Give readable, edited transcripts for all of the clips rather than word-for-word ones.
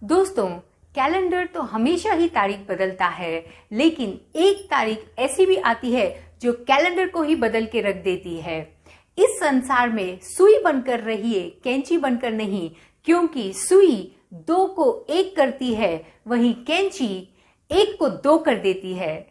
दोस्तों, कैलेंडर तो हमेशा ही तारीख बदलता है, लेकिन एक तारीख ऐसी भी आती है जो कैलेंडर को ही बदल के रख देती है। इस संसार में सुई बनकर रहिए, कैंची बनकर नहीं, क्योंकि सुई 2 को 1 करती है, वहीं कैंची 1 को 2 कर देती है।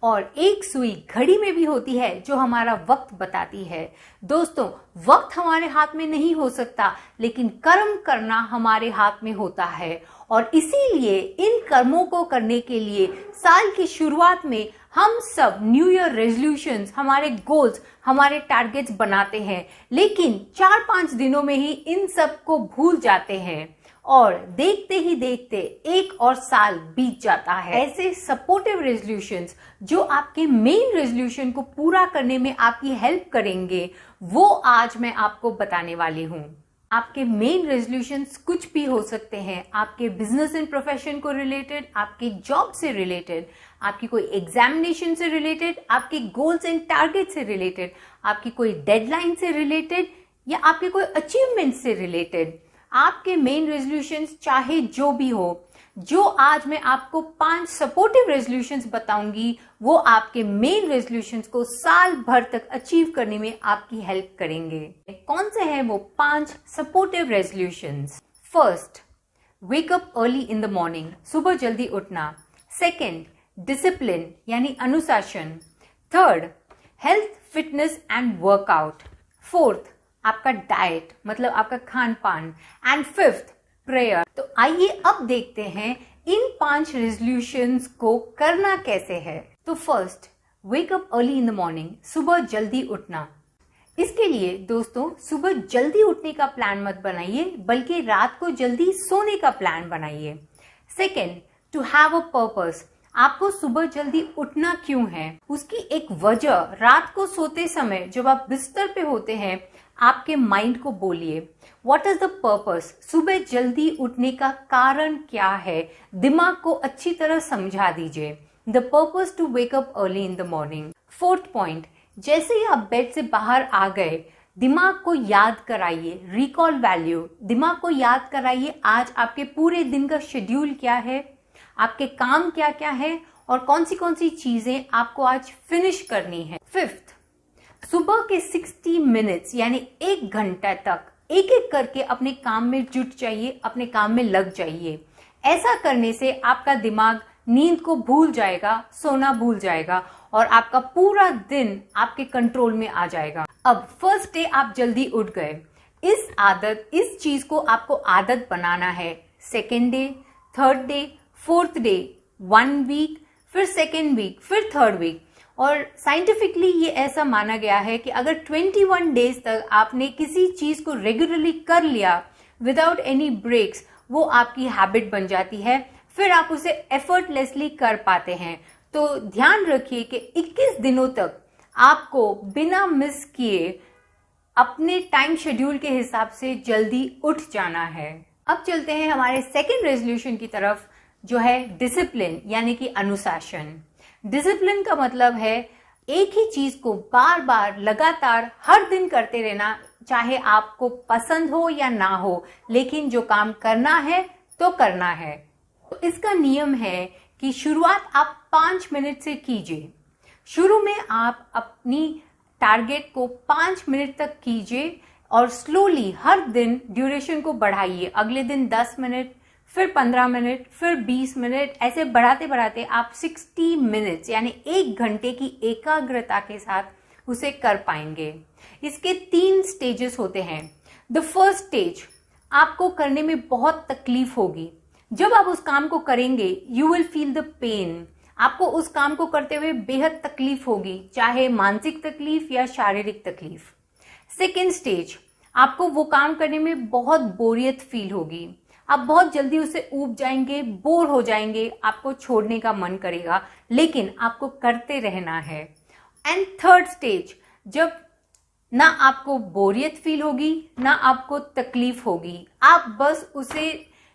और एक सुई घड़ी में भी होती है जो हमारा वक्त बताती है। दोस्तों, वक्त हमारे हाथ में नहीं हो सकता, लेकिन कर्म करना हमारे हाथ में होता है। और इसीलिए इन कर्मों को करने के लिए साल की शुरुआत में हम सब न्यू ईयर रेजोल्यूशंस, हमारे गोल्स, हमारे टारगेट्स बनाते हैं, लेकिन 4-5 दिनों में ही इन सब को भूल जाते हैं और देखते ही देखते 1 और साल बीत जाता है। ऐसे सपोर्टिव रेजोल्यूशंस जो आपके मेन रेजोल्यूशन को पूरा करने में आपकी हेल्प करेंगे, वो आज मैं आपको बताने वाली हूँ। आपके मेन रेजोल्यूशंस कुछ भी हो सकते हैं, आपके बिजनेस एंड प्रोफेशन को रिलेटेड, आपके जॉब से रिलेटेड, आपकी कोई एग्जामिनेशन से रिलेटेड, आपके गोल्स एंड टारगेट से रिलेटेड, आपकी कोई डेडलाइन से रिलेटेड या आपके कोई अचीवमेंट से रिलेटेड। आपके मेन रेजोल्यूशंस चाहे जो भी हो, जो आज मैं आपको 5 सपोर्टिव रेजोल्यूशंस बताऊंगी, वो आपके मेन रेजोल्यूशंस को साल भर तक अचीव करने में आपकी हेल्प करेंगे। कौन से हैं वो 5 supportive resolutions? First, wake up early in the morning, सुबह जल्दी उठना। सेकेंड, डिसिप्लिन यानी अनुशासन। Third, health, fitness and workout. Fourth, आपका डाइट मतलब आपका खान पान। And fifth, prayer. तो आइए अब देखते हैं इन 5 रेजोल्यूशंस को करना कैसे है। तो first, wake up early in the morning, सुबह जल्दी उठना। इसके लिए दोस्तों, सुबह जल्दी उठने का प्लान मत बनाइए, बल्कि रात को जल्दी सोने का प्लान बनाइए। Second, to have a purpose, आपको सुबह जल्दी उठना क्यों है, उसकी एक वजह रात को सोते समय जब आप बिस्तर पे होते हैं, आपके माइंड को बोलिए, व्हाट इज द पर्पस, सुबह जल्दी उठने का कारण क्या है, दिमाग को अच्छी तरह समझा दीजिए। The purpose to wake up early in the morning. Fourth point, जैसे ही आप बेड से बाहर आ गए, दिमाग को याद कराइए, रिकॉल वैल्यू, दिमाग को याद कराइए आज आपके पूरे दिन का शेड्यूल क्या है, आपके काम क्या क्या है और कौन सी चीजें आपको आज फिनिश करनी है। फिफ्थ, सुबह के 60 मिनट्स यानी 1 घंटा तक एक एक करके अपने काम में जुट जाइए, अपने काम में लग जाइए। ऐसा करने से आपका दिमाग नींद को भूल जाएगा, सोना भूल जाएगा और आपका पूरा दिन आपके कंट्रोल में आ जाएगा। अब फर्स्ट डे आप जल्दी उठ गए, इस चीज को आपको आदत बनाना है। Second day, third day, fourth day, 1 week, फिर सेकेंड वीक, फिर थर्ड वीक। और साइंटिफिकली ये ऐसा माना गया है कि अगर 21 डेज तक आपने किसी चीज को रेगुलरली कर लिया विदाउट एनी ब्रेक्स, वो आपकी हैबिट बन जाती है, फिर आप उसे एफर्टलेसली कर पाते हैं। तो ध्यान रखिए कि 21 दिनों तक आपको बिना मिस किए अपने टाइम शेड्यूल के हिसाब से जल्दी उठ जाना है। अब चलते हैं हमारे सेकेंड रेजोल्यूशन की तरफ, जो है डिसिप्लिन यानी कि अनुशासन। डिसिप्लिन का मतलब है एक ही चीज को बार बार लगातार हर दिन करते रहना, चाहे आपको पसंद हो या ना हो, लेकिन जो काम करना है तो करना है। तो इसका नियम है कि शुरुआत आप 5 मिनट से कीजिए। शुरू में आप अपनी टारगेट को 5 मिनट तक कीजिए और स्लोली हर दिन ड्यूरेशन को बढ़ाइए। अगले दिन 10 मिनट, फिर 15 मिनट, फिर 20 मिनट, ऐसे बढ़ाते बढ़ाते आप 60 मिनट्स यानी 1 घंटे की एकाग्रता के साथ उसे कर पाएंगे। इसके 3 स्टेजेस होते हैं। द फर्स्ट स्टेज, आपको करने में बहुत तकलीफ होगी। जब आप उस काम को करेंगे, you will feel the pain. आपको उस काम को करते हुए बेहद तकलीफ होगी, चाहे मानसिक तकलीफ या शारीरिक तकलीफ। सेकेंड स्टेज, आपको वो काम करने में बहुत बोरियत फील होगी, आप बहुत जल्दी उसे ऊब जाएंगे, बोर हो जाएंगे, आपको छोड़ने का मन करेगा, लेकिन आपको करते रहना है। एंड थर्ड स्टेज, जब ना आपको बोरियत फील होगी ना आपको तकलीफ होगी, आप बस उसे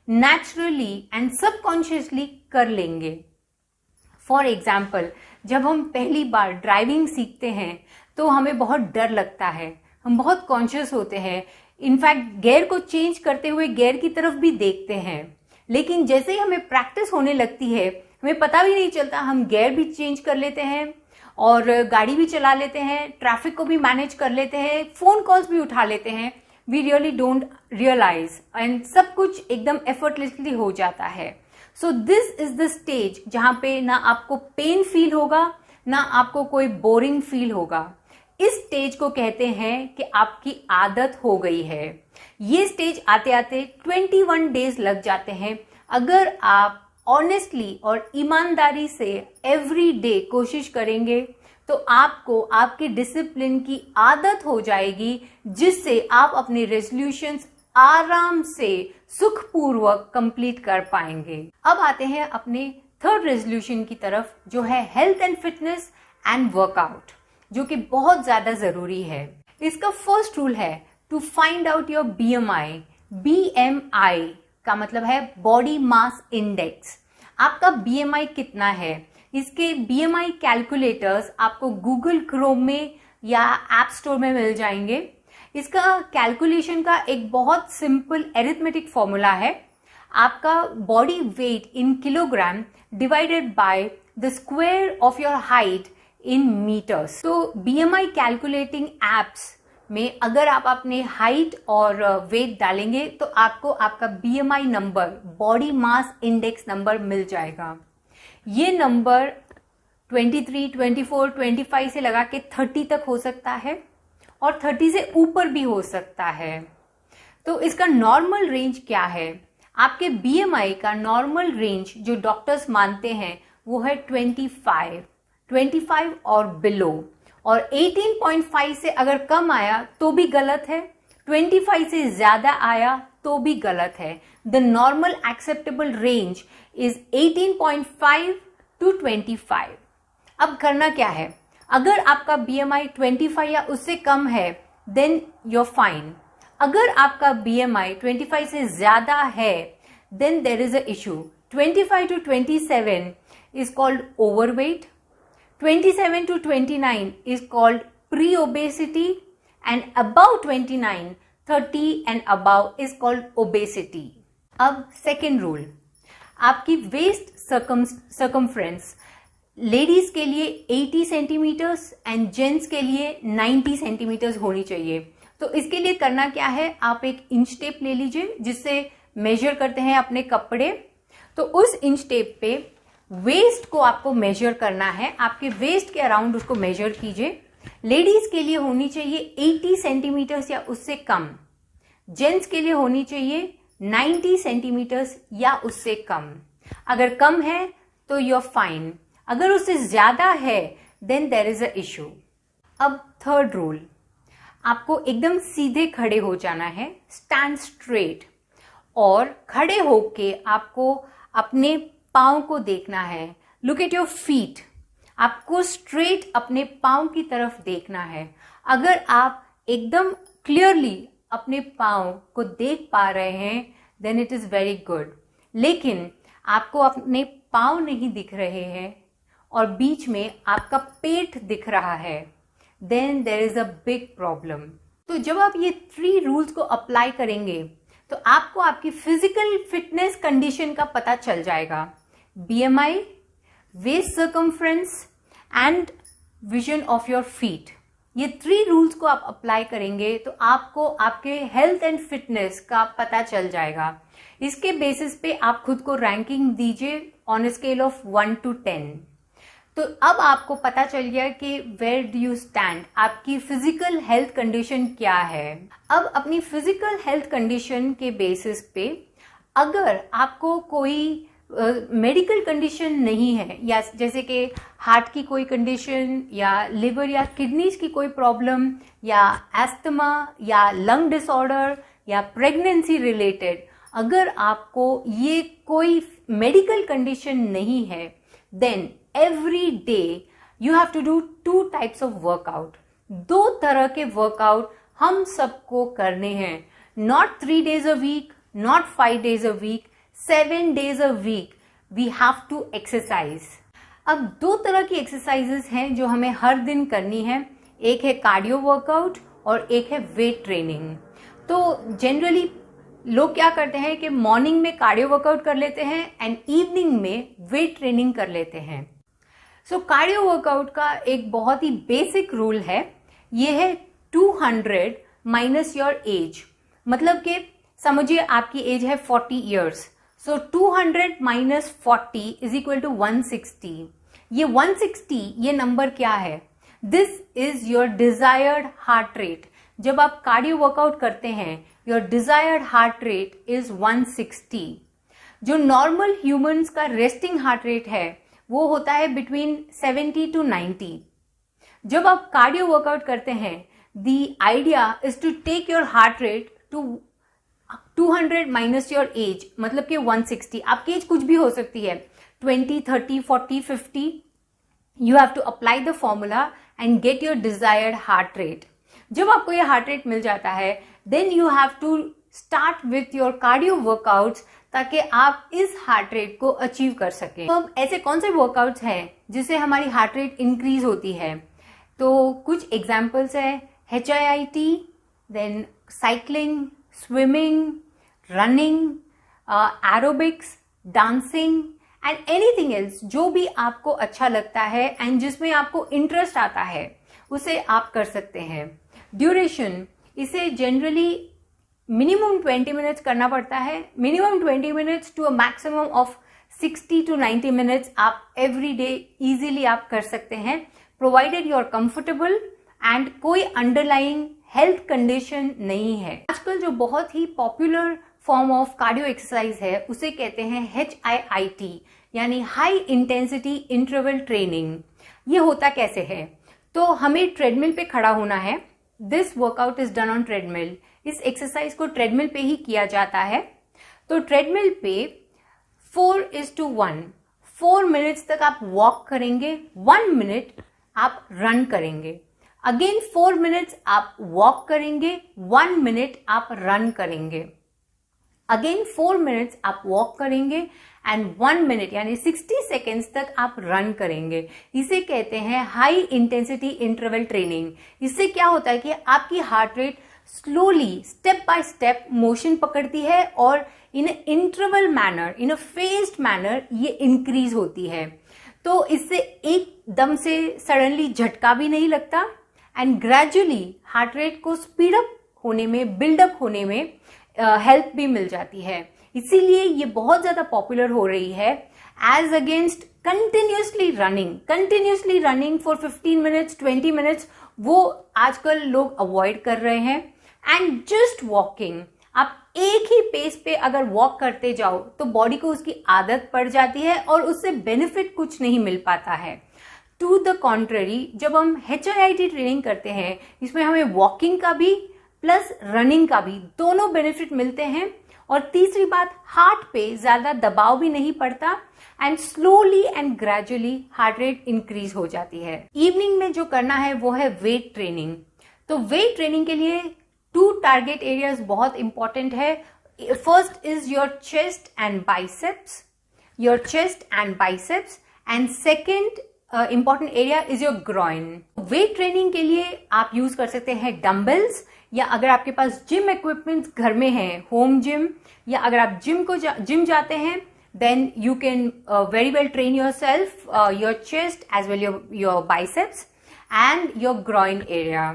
नेचुरली एंड सबकॉन्शियसली कर लेंगे। फॉर एग्जाम्पल, जब हम पहली बार ड्राइविंग सीखते हैं तो हमें बहुत डर लगता है, हम बहुत कॉन्शियस होते हैं, इनफैक्ट गियर को चेंज करते हुए गियर की तरफ भी देखते हैं। लेकिन जैसे ही हमें प्रैक्टिस होने लगती है, हमें पता भी नहीं चलता, हम गियर भी चेंज कर लेते हैं और गाड़ी भी चला लेते हैं, ट्रैफिक को भी मैनेज कर लेते हैं, फोन कॉल्स भी उठा लेते हैं। We really don't realise and सब कुछ एकदम एफर्टलेसली हो जाता है। So this is the stage जहां पे ना आपको पेन फील होगा, ना आपको कोई बोरिंग फील होगा। इस स्टेज को कहते हैं कि आपकी आदत हो गई है। ये स्टेज आते आते 21 डेज लग जाते हैं। अगर आप ऑनेस्टली और ईमानदारी से एवरी डे कोशिश करेंगे तो आपको आपके डिसिप्लिन की आदत हो जाएगी, जिससे आप अपने रेजोल्यूशंस आराम से सुखपूर्वक कंप्लीट कर पाएंगे। अब आते हैं अपने थर्ड रेजोल्यूशन की तरफ, जो है health and fitness and workout, जो कि बहुत ज्यादा जरूरी है। इसका फर्स्ट रूल है to find out your BMI। BMI का मतलब है बॉडी मास इंडेक्स। आपका BMI कितना है, इसके BMI कैलकुलेटर्स आपको गूगल क्रोम में या ऐप स्टोर में मिल जाएंगे। इसका कैलकुलेशन का एक बहुत सिंपल एरिथमेटिक फॉर्मूला है। आपका body weight in kilogram divided by the square of your height in metres. तो BMI कैलकुलेटिंग एप्स में अगर आप अपने हाइट और वेट डालेंगे तो आपको आपका BMI number, body mass index number मिल जाएगा। ये नंबर 23, 24, 25 से लगा के 30 तक हो सकता है और 30 से ऊपर भी हो सकता है। तो इसका नॉर्मल रेंज क्या है? आपके BMI का नॉर्मल रेंज जो डॉक्टर्स मानते हैं वो है 25 और बिलो, और 18.5 से अगर कम आया तो भी गलत है, 25 से ज्यादा आया तो भी गलत है। The normal acceptable range is 18.5 to 25। अब करना क्या है? अगर आपका BMI 25 या उससे कम है देन you're फाइन। अगर आपका BMI 25 से ज्यादा है then there is a issue. 25 to 27 is called overweight, 27 to 29 is called pre-obesity, and above 29, 30 and above is called obesity. अब सेकेंड रूल, आपकी वेस्ट सर्कमफ्रेंस लेडीज के लिए 80 सेंटीमीटर्स एंड जेंट्स के लिए 90 सेंटीमीटर्स होनी चाहिए। तो इसके लिए करना क्या है, आप एक इंच टेप ले लीजिए जिससे मेजर करते हैं अपने कपड़े। तो उस इंच टेप पे वेस्ट को आपको मेजर करना है, आपके वेस्ट के अराउंड उसको मेजर कीजिए। लेडीज के लिए होनी चाहिए 80 सेंटीमीटर्स या उससे कम, जेंट्स के लिए होनी चाहिए 90 सेंटीमीटर्स या उससे कम। अगर कम है तो यू आर फाइन, अगर उससे ज्यादा है then there is a issue. अब थर्ड रूल, आपको एकदम सीधे खड़े हो जाना है, स्टैंड स्ट्रेट, और खड़े होके आपको अपने पाँव को देखना है। लुक एट योर फीट, आपको स्ट्रेट अपने पाँव की तरफ देखना है। अगर आप एकदम क्लियरली अपने पाँव को देख पा रहे हैं then it is very good, लेकिन आपको अपने पाँव नहीं दिख रहे हैं और बीच में आपका पेट दिख रहा है then there is a big problem. तो जब आप ये 3 रूल्स को अप्लाई करेंगे तो आपको आपकी फिजिकल फिटनेस कंडीशन का पता चल जाएगा। BMI, waist circumference and vision of your feet, ये 3 रूल्स को आप अप्लाई करेंगे तो आपको आपके हेल्थ एंड फिटनेस का पता चल जाएगा। इसके बेसिस पे आप खुद को रैंकिंग दीजिए ऑन स्केल ऑफ 1 to 10। तो अब आपको पता चल गया कि वेयर डू यू स्टैंड, आपकी फिजिकल हेल्थ कंडीशन क्या है। अब अपनी फिजिकल हेल्थ कंडीशन के बेसिस पे अगर आपको कोई मेडिकल कंडीशन नहीं है, या जैसे कि हार्ट की कोई कंडीशन या लिवर या किडनीज की कोई प्रॉब्लम या एस्थमा या लंग डिसऑर्डर या प्रेगनेंसी रिलेटेड, अगर आपको ये कोई मेडिकल कंडीशन नहीं है then every day you have to do 2 types of workout. 2 तरह के वर्कआउट हम सबको करने हैं, not 3 days a week, not 5 days a week, 7 days a week we have to exercise। अब 2 तरह की एक्सरसाइजेस हैं जो हमें हर दिन करनी है, एक है कार्डियो वर्कआउट और एक है वेट ट्रेनिंग। तो जनरली लोग क्या करते हैं कि मॉर्निंग में कार्डियो वर्कआउट कर लेते हैं एंड इवनिंग में वेट ट्रेनिंग कर लेते हैं। सो कार्डियो वर्कआउट का एक बहुत ही बेसिक रूल है, ये है 200 माइनस योर एज। मतलब कि समझिए आपकी एज है 40 years, so 200 minus 40 is equal to 160। ये 160 ये नंबर क्या है? This is your desired heart rate. जब आप कार्डियो वर्कआउट करते हैं, your desired heart rate is 160। जो नॉर्मल ह्यूमंस का रेस्टिंग हार्ट रेट है वो होता है बिटवीन 70 टू 90। जब आप कार्डियो वर्कआउट करते हैं, the idea is to take your heart rate to 200 minus your age, मतलब कि 160। आपकी एज कुछ भी हो सकती है, 20, 30, 40, 50। You have to apply the formula and get your desired heart rate. जब आपको ये हार्ट रेट मिल जाता है, then you have to start with your cardio workouts, ताकि आप इस हार्ट रेट को अचीव कर सकें। तो ऐसे कौन से वर्कआउट्स हैं जिससे हमारी हार्ट रेट इंक्रीज होती है? तो कुछ एग्जाम्पल्स है, HIIT, then cycling, swimming, running, aerobics, dancing and anything else जो भी आपको अच्छा लगता है एंड जिसमें आपको इंटरेस्ट आता है उसे आप कर सकते हैं। ड्यूरेशन, इसे जनरली मिनिमम 20 मिनट्स करना पड़ता है। Minimum 20 minutes to a maximum of 60 to 90 minutes आप एवरी डे इजीली आप कर सकते हैं, provided you are comfortable and कोई अंडरलाइंग हेल्थ कंडीशन नहीं है। आजकल जो बहुत ही popular form of cardio exercise है उसे कहते हैं HIIT, यानी हाई इंटेंसिटी इंटरवल ट्रेनिंग। ये होता कैसे है? तो हमें ट्रेडमिल पे खड़ा होना है। This workout is done on treadmill. इस एक्सरसाइज को ट्रेडमिल पे ही किया जाता है। तो ट्रेडमिल पे 4:1, 4 मिनट्स तक आप वॉक करेंगे, 1 मिनट आप रन करेंगे, अगेन 4 मिनट्स आप वॉक करेंगे, 1 मिनट आप रन करेंगे, अगेन 4 मिनट्स आप वॉक करेंगे एंड 1 मिनट यानी 60 सेकेंड्स तक आप रन करेंगे। इसे कहते हैं हाई इंटेंसिटी इंटरवल ट्रेनिंग। इससे क्या होता है कि आपकी heart rate slowly step by step motion पकड़ती है और इन interval manner, in a phased manner ये इंक्रीज होती है। तो इससे एकदम से सडनली झटका भी नहीं लगता एंड ग्रेजुअली हार्ट रेट को स्पीड अप होने में, बिल्डअप होने में हेल्प भी मिल जाती है। इसीलिए ये बहुत ज्यादा पॉपुलर हो रही है as against continuously running for 15 minutes, 20 minutes, वो आजकल लोग अवॉइड कर रहे हैं। एंड जस्ट वॉकिंग, आप एक ही पेस पे अगर वॉक करते जाओ तो बॉडी को उसकी आदत पड़ जाती है और उससे बेनिफिट कुछ नहीं मिल पाता है। टू द कॉन्ट्ररी, जब हम HIIT ट्रेनिंग करते हैं इसमें हमें वॉकिंग का भी प्लस रनिंग का भी दोनों बेनिफिट मिलते हैं। और तीसरी बात, हार्ट पे ज्यादा दबाव भी नहीं पड़ता and slowly and gradually heart rate increase हो जाती है। इवनिंग में जो करना है वो है वेट ट्रेनिंग। तो वेट ट्रेनिंग के लिए 2 टारगेट एरियाज बहुत इंपॉर्टेंट है। First is your chest and biceps, and second important area is your groin. Weight training के लिए आप यूज कर सकते हैं डंबल्स, या अगर आपके पास जिम इक्विपमेंट्स घर में हैं, होम जिम, या अगर आप जिम जाते हैं, then you can very well train yourself your chest as well your biceps and your groin area.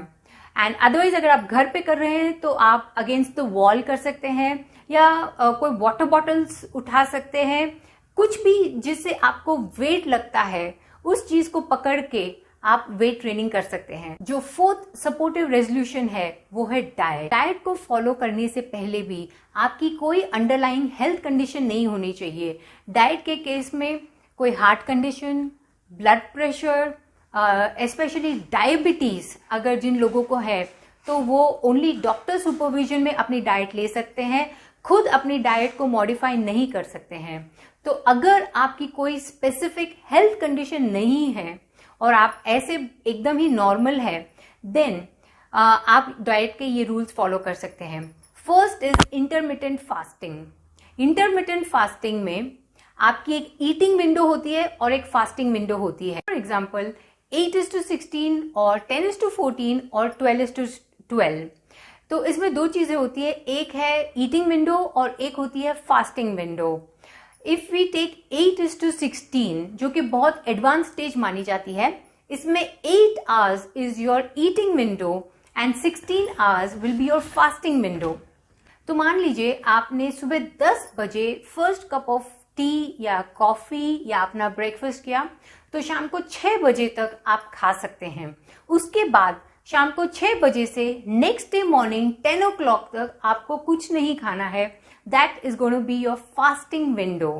And otherwise अगर आप घर पे कर रहे हैं तो आप अगेंस्ट द वॉल कर सकते हैं, या कोई वाटर बॉटल्स उठा सकते हैं, कुछ भी जिससे आपको वेट लगता है उस चीज को पकड़ के आप वेट ट्रेनिंग कर सकते हैं। जो 4th सपोर्टिव रेजोल्यूशन है वो है डाइट। डाइट को फॉलो करने से पहले भी आपकी कोई अंडरलाइंग हेल्थ कंडीशन नहीं होनी चाहिए। डाइट के केस में कोई heart condition, blood pressure, specially diabetes अगर जिन लोगों को है तो वो ओनली डॉक्टर सुपरविजन में अपनी डाइट ले सकते हैं, खुद अपनी डाइट को मॉडिफाई नहीं कर सकते हैं। तो अगर आपकी कोई स्पेसिफिक हेल्थ कंडीशन नहीं है और आप ऐसे एकदम ही नॉर्मल है, देन आप डाइट के ये रूल्स फॉलो कर सकते हैं। First is intermittent fasting. Intermittent fasting में आपकी एक ईटिंग विंडो होती है और एक फास्टिंग विंडो होती है। फॉर एग्जाम्पल 8:16 और 10:14 और 12:12। तो इसमें दो चीजें होती है, एक है ईटिंग विंडो और एक होती है fasting window. If we take 8:16 जो कि बहुत एडवांस स्टेज मानी जाती है, इसमें 8 hours is your eating window and 16 hours will be your fasting window. तो मान लीजिए आपने सुबह 10 बजे फर्स्ट कप ऑफ टी या कॉफी या अपना ब्रेकफास्ट किया, तो शाम को 6 बजे तक आप खा सकते हैं। उसके बाद शाम को 6 बजे से नेक्स्ट डे मॉर्निंग 10 o'clock तक आपको कुछ नहीं खाना है। That is going to be your fasting window.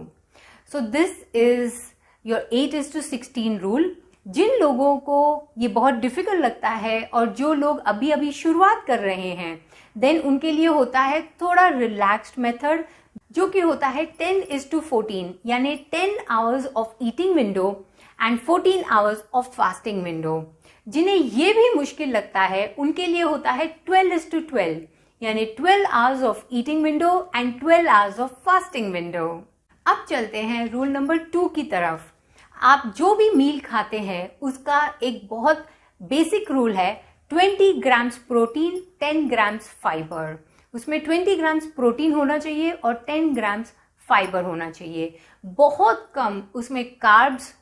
So this is your 8:16 rule. जिन लोगों को ये बहुत डिफिकल्ट लगता है और जो लोग अभी अभी शुरुआत कर रहे हैं, देन उनके लिए होता है थोड़ा रिलैक्स्ड मेथड, जो कि होता है 10:14, यानी 10 hours of eating window and 14 hours of fasting window. जिन्हें ये भी मुश्किल लगता है उनके लिए होता है 12:12, यानी 12 hours of eating window and 12 hours of fasting window. अब चलते हैं रूल नंबर 2 की तरफ। आप जो भी मील खाते हैं उसका एक बहुत बेसिक रूल है, 20 ग्राम्स प्रोटीन, 10 ग्राम्स फाइबर। उसमें 20 ग्राम्स प्रोटीन होना चाहिए और 10 ग्राम्स फाइबर होना चाहिए। बहुत कम उसमें कार्ब्स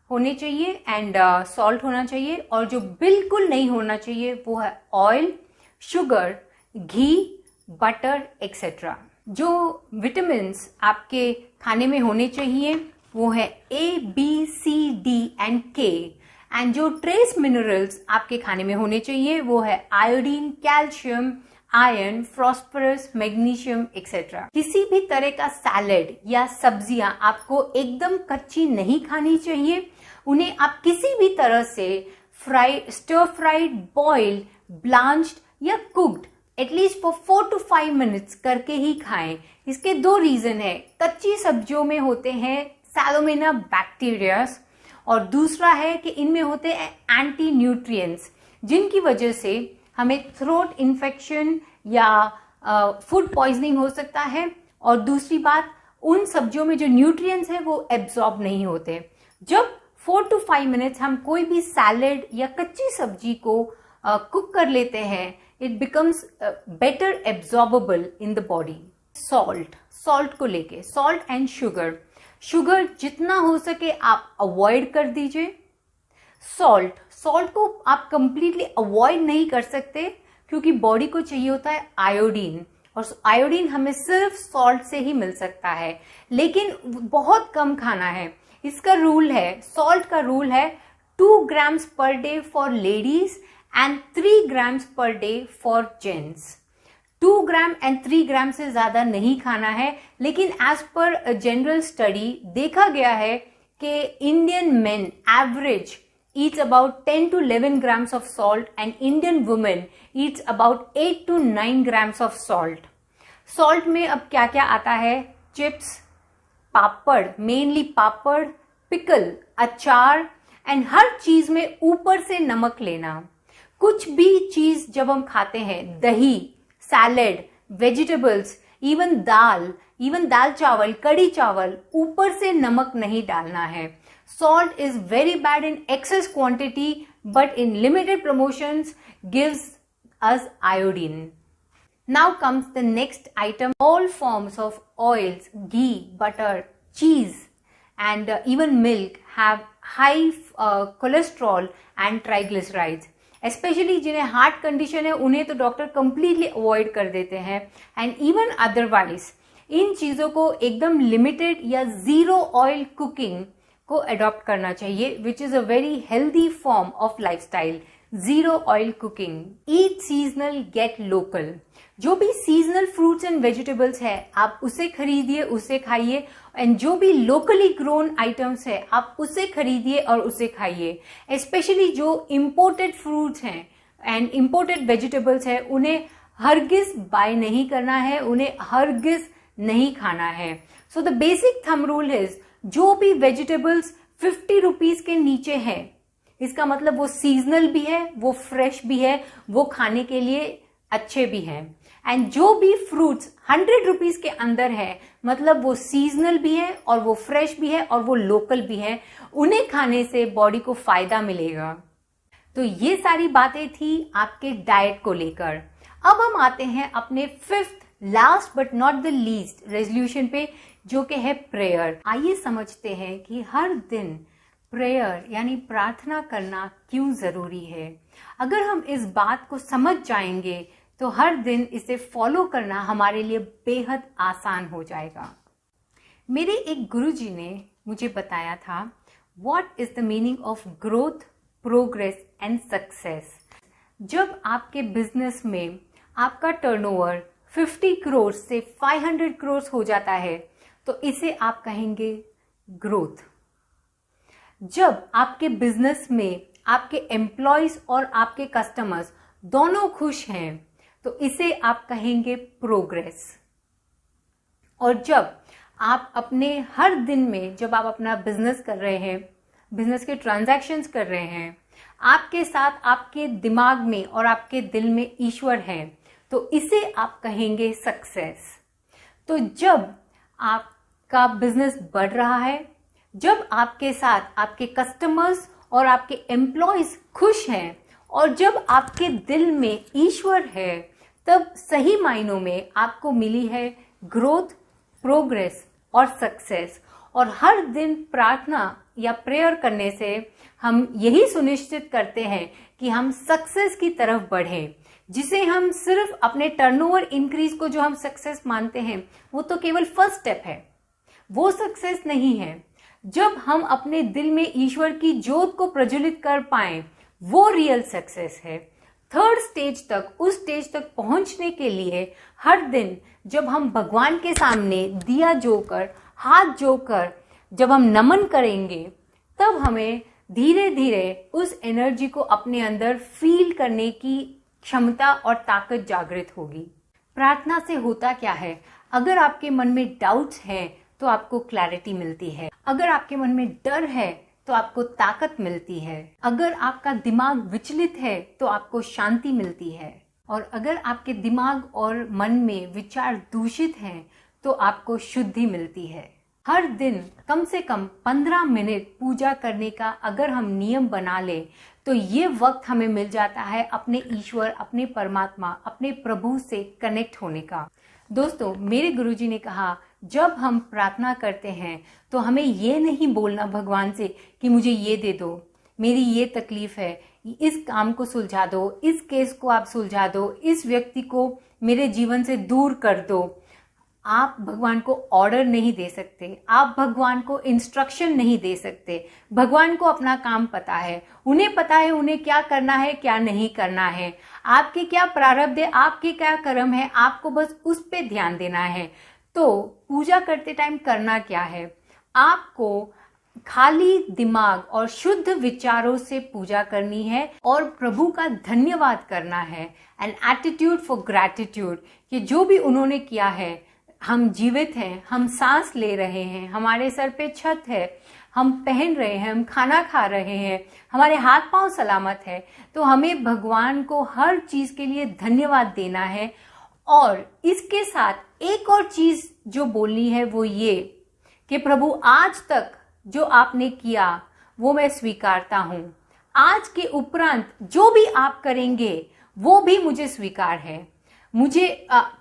होने चाहिए एंड सॉल्ट होना चाहिए, और जो बिल्कुल नहीं होना चाहिए वो है ऑयल, शुगर, घी, बटर एक्सेट्रा। जो विटामिन्स आपके खाने में होने चाहिए वो है A, B, C, D and K, and जो ट्रेस मिनरल्स आपके खाने में होने चाहिए वो है iodine, calcium, iron, phosphorus, magnesium etcetera. किसी भी तरह का सैलेड या सब्जियां आपको एकदम कच्ची नहीं खानी चाहिए। उन्हें आप किसी भी तरह से fried, stir fried, boiled, blanched या cooked at least for 4 to 5 minutes करके ही खाएं। इसके दो रीजन है। कच्ची सब्जियों में होते हैं सैलोमोना बैक्टीरियास, और दूसरा है कि इनमें होते हैं एंटी न्यूट्रिएंट्स, जिनकी वजह से हमें थ्रोट इन्फेक्शन या फूड पॉइजनिंग हो सकता है। और दूसरी बात, उन सब्जियों में जो न्यूट्रिएंट्स हैं वो एब्जॉर्ब नहीं होते। जब 4 to 5 मिनट्स हम कोई भी सैलेड या कच्ची सब्जी को कुक कर लेते हैं, it becomes better absorbable in the body. Salt को लेके, सॉल्ट एंड शुगर जितना हो सके आप अवॉइड कर दीजिए। सॉल्ट को आप कंप्लीटली अवॉइड नहीं कर सकते, क्योंकि बॉडी को चाहिए होता है आयोडीन, और आयोडीन हमें सिर्फ सॉल्ट से ही मिल सकता है, लेकिन बहुत कम खाना है। इसका रूल है, सॉल्ट का रूल है 2 grams per day for ladies and 3 grams per day for gents. 2 gram and 3 ग्राम से ज्यादा नहीं खाना है, लेकिन एज पर जनरल स्टडी देखा गया है कि Indian main average eats about 10 to 11 grams of salt and Indian women eats about 8 to 9 grams of salt. Salt में अब क्या क्या आता है? चिप्स, पापड़, मेनली पापड़, पिकल, अचार, एंड हर चीज में ऊपर से नमक लेना। कुछ भी चीज जब हम खाते हैं, दही, सैलेड, वेजिटेबल्स, इवन दाल चावल, कड़ी चावल, ऊपर से नमक नहीं डालना है। Salt is very bad in excess quantity, but in limited promotions gives us iodine. Now comes the next item. All forms of oils, ghee, butter, cheese and even milk have high cholesterol and triglycerides. Especially जिन्हें heart condition है उन्हें तो doctor completely avoid कर देते हैं, and even otherwise in चीजों को एकदम लिमिटेड या जीरो ऑयल कुकिंग को अडॉप्ट करना चाहिए, which is a very healthy form of lifestyle. Zero oil cooking, eat seasonal, get local. जो भी सीजनल फ्रूट्स एंड वेजिटेबल्स है आप उसे खरीदिए, उसे खाइए, एंड जो भी लोकली ग्रोन आइटम्स है आप उसे खरीदिए और उसे खाइए। स्पेशली जो इम्पोर्टेड फ्रूट्स हैं एंड इम्पोर्टेड वेजिटेबल्स है उन्हें हरगिज बाय नहीं करना है, उन्हें हरगिज नहीं खाना है। So the basic thumb rule is, जो भी वेजिटेबल्स 50 रुपीज के नीचे है, इसका मतलब वो सीजनल भी है, वो फ्रेश भी है, वो खाने के लिए अच्छे भी हैं। एंड जो भी फ्रूट्स 100 रुपीज के अंदर है, मतलब वो सीजनल भी है और वो फ्रेश भी है और वो लोकल भी है, उन्हें खाने से बॉडी को फायदा मिलेगा। तो ये सारी बातें थी आपके डाइट को लेकर। अब हम आते हैं अपने fifth last but not the least resolution पे, जो कि है प्रेयर। आइए समझते हैं कि हर दिन प्रेयर यानी प्रार्थना करना क्यों जरूरी है। अगर हम इस बात को समझ जाएंगे तो हर दिन इसे फॉलो करना हमारे लिए बेहद आसान हो जाएगा। मेरे एक गुरुजी ने मुझे बताया था, what is the meaning of growth, progress and success. जब आपके बिजनेस में आपका टर्नओवर 50 करोड़ से 500 करोड़ हो जाता है तो इसे आप कहेंगे ग्रोथ। जब आपके बिजनेस में आपके एम्प्लॉयज और आपके कस्टमर्स दोनों खुश हैं तो इसे आप कहेंगे प्रोग्रेस। और जब आप अपने हर दिन में जब आप अपना बिजनेस कर रहे हैं, बिजनेस के ट्रांजैक्शंस कर रहे हैं, आपके साथ आपके दिमाग में और आपके दिल में ईश्वर है, तो इसे आप कहेंगे सक्सेस। तो जब आपका बिजनेस बढ़ रहा है, जब आपके साथ आपके कस्टमर्स और आपके एम्प्लॉयज खुश हैं और जब आपके दिल में ईश्वर है, तब सही मायनों में आपको मिली है ग्रोथ, प्रोग्रेस और सक्सेस। और हर दिन प्रार्थना या प्रेयर करने से हम यही सुनिश्चित करते हैं कि हम सक्सेस की तरफ बढ़ें, जिसे हम सिर्फ अपने टर्नओवर इंक्रीज को जो हम सक्सेस मानते हैं वो तो केवल फर्स्ट स्टेप है, वो सक्सेस नहीं है। जब हम अपने दिल में ईश्वर की ज्योत को प्रज्वलित कर पाए वो रियल सक्सेस है। थर्ड स्टेज तक, उस स्टेज तक पहुंचने के लिए हर दिन जब हम भगवान के सामने दिया जोकर, हाथ जोकर जब हम नमन करेंगे, तब हमें धीरे धीरे उस एनर्जी को अपने अंदर फील करने की क्षमता और ताकत जागृत होगी। प्रार्थना से होता क्या है, अगर आपके मन में डाउट्स हैं तो आपको क्लैरिटी मिलती है, अगर आपके मन में डर है तो आपको ताकत मिलती है, अगर आपका दिमाग विचलित है तो आपको शांति मिलती है, और अगर आपके दिमाग और मन में विचार दूषित हैं तो आपको शुद्धि मिलती है। हर दिन कम से कम 15 मिनट पूजा करने का अगर हम नियम बना ले तो ये वक्त हमें मिल जाता है अपने ईश्वर, अपने परमात्मा, अपने प्रभु से कनेक्ट होने का। दोस्तों, मेरे गुरुजी ने कहा, जब हम प्रार्थना करते हैं तो हमें ये नहीं बोलना भगवान से कि मुझे ये दे दो, मेरी ये तकलीफ है, इस काम को सुलझा दो, इस केस को आप सुलझा दो, इस व्यक्ति को मेरे जीवन से दूर कर दो। आप भगवान को ऑर्डर नहीं दे सकते, आप भगवान को इंस्ट्रक्शन नहीं दे सकते। भगवान को अपना काम पता है, उन्हें पता है उन्हें क्या करना है, क्या नहीं करना है, आपके क्या प्रारब्ध है, आपके क्या कर्म है, आपको बस उस पे ध्यान देना है। तो पूजा करते टाइम करना क्या है, आपको खाली दिमाग और शुद्ध विचारों से पूजा करनी है और प्रभु का धन्यवाद करना है। एन एटीट्यूड फॉर ग्रैटिट्यूड, कि जो भी उन्होंने किया है, हम जीवित हैं, हम सांस ले रहे हैं, हमारे सर पे छत है, हम पहन रहे हैं, हम खाना खा रहे हैं, हमारे हाथ पांव सलामत है, तो हमें भगवान को हर चीज के लिए धन्यवाद देना है। और इसके साथ एक और चीज जो बोलनी है वो ये कि प्रभु, आज तक जो आपने किया वो मैं स्वीकारता हूं, आज के उपरांत जो भी आप करेंगे वो भी मुझे स्वीकार है। मुझे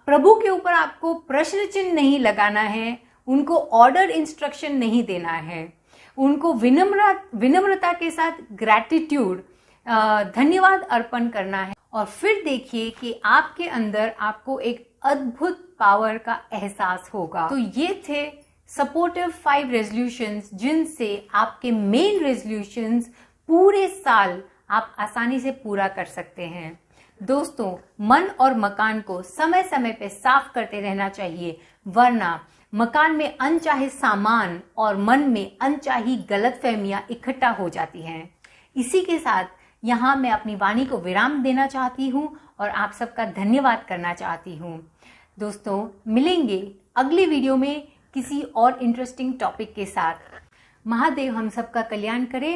प्रभु के ऊपर आपको प्रश्न चिन्ह नहीं लगाना है, उनको ऑर्डर इंस्ट्रक्शन नहीं देना है, उनको विनम्रता के साथ ग्रैटिट्यूड, धन्यवाद अर्पण करना है। और फिर देखिए कि आपके अंदर आपको एक अद्भुत पावर का एहसास होगा। तो ये थे सपोर्टिव 5 रेजोल्यूशंस, जिनसे आपके मेन रेजोल्यूशंस पूरे साल आप आसानी से पूरा कर सकते हैं। दोस्तों, मन और मकान को समय समय पे साफ करते रहना चाहिए, वरना मकान में अनचाहे सामान और मन में अनचाही गलतफहमियां इकट्ठा हो जाती हैं। इसी के साथ यहाँ मैं अपनी वाणी को विराम देना चाहती हूँ और आप सबका धन्यवाद करना चाहती हूँ। दोस्तों, मिलेंगे अगले वीडियो में किसी और इंटरेस्टिंग टॉपिक के साथ। महादेव हम सबका कल्याण करे।